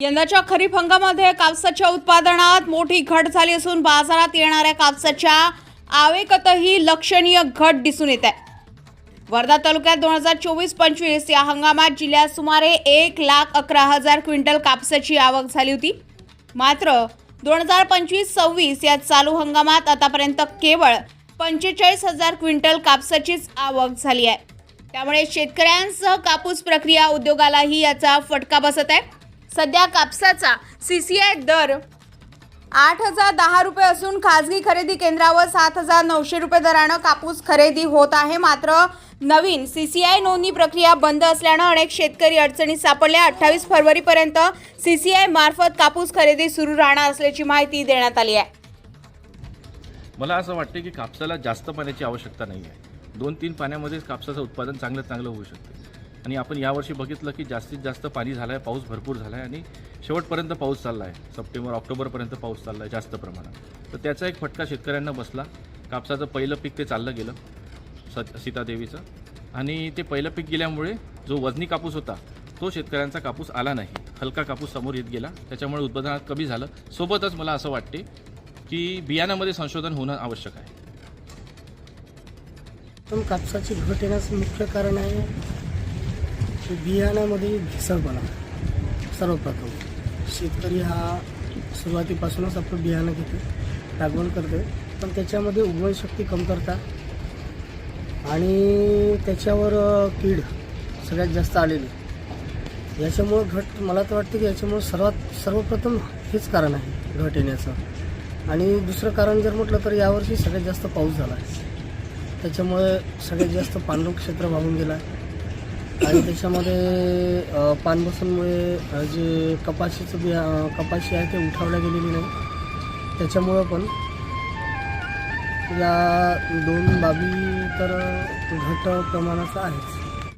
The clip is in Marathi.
यंदाच्या खरीप हंगामामध्ये कापसाच्या उत्पादनात मोठी घट झाली असून बाजारात येणाऱ्या कापसाच्या आवेगातही लक्षणीय घट दिसून येत आहे। वर्धा तालुक्यात 2024-25 या हंगामात जिल्ह्यात सुमारे 1,11,000 क्विंटल कापसाची आवक झाली होती। मात्र 2025-26 या चालू हंगामात आतापर्यंत केवळ 45,000 क्विंटल कापसाचीच आवक झाली आहे। त्यामुळे शेतकऱ्यांसह कापूस प्रक्रिया उद्योगालाही याचा फटका बसत आहे। सध्या कापसाचा सीसीआय दर 8,010 रुपये असून खासगी खरेदी केंद्रावर 7,900 रुपये दराने कापूस खरेदी होत आहे। मात्र नवीन सीसीआय नोंदणी प्रक्रिया बंद असल्याने अनेक शेतकरी अडचणीत सापडले। 28 फरवरीपर्यंत सीसीआय मार्फत कापूस खरेदी सुरू राहणार असल्याची माहिती देण्यात आली आहे। मला असं वाटते की कापसाला जास्त पाण्याची आवश्यकता नाही आहे। 2-3 पाण्यामध्येच कापसाचं उत्पादन चांगलं होऊ शकते। आणि आपण यावर्षी बघितलं की जास्तीत जास्त पाणी झालं आहे, पाऊस भरपूर झाला आहे आणि शेवटपर्यंत पाऊस चालला आहे। सप्टेंबर-ऑक्टोबरपर्यंत पाऊस चालला आहे जास्त प्रमाणात। तर त्याचा एक फटका शेतकऱ्यांना बसला। कापसाचं पहिलं पीक ते चाललं गेलं सीतादेवीचं, आणि ते पहिलं पीक गेल्यामुळे जो वजनी कापूस होता तो शेतकऱ्यांचा कापूस आला नाही। हलका कापूस समोर येत गेला, त्याच्यामुळे उत्पादनात कमी झालं। सोबतच मला असं वाटते की बियाणामध्ये संशोधन होणं आवश्यक आहे। पण कापसाची घट येण्याचं मुख्य कारण आहे बियाण्यामध्ये भेसळपणा। सर्वप्रथम शेतकरी हा सुरुवातीपासूनच आपलं बियाणं घेते, लागवड करते, पण त्याच्यामध्ये उगवणशक्ती कमतरता आणि त्याच्यावर कीड सगळ्यात जास्त आलेली। याच्यामुळं घट मला तर वाटतं की याच्यामुळं सर्वप्रथम हेच कारण आहे घट येण्याचं। आणि दुसरं कारण जर म्हटलं तर यावर्षी सगळ्यात जास्त पाऊस झाला आहे, त्याच्यामुळे सगळ्यात जास्त पाणलोट क्षेत्र वाहून गेला आहे। आणि त्याच्यामध्ये पानबसनमुळे जे कपाशी आहे ते उठवल्या गेलेली नाही। त्याच्यामुळं पण या दोन बाबी तर घट प्रमाणाचा आहेच।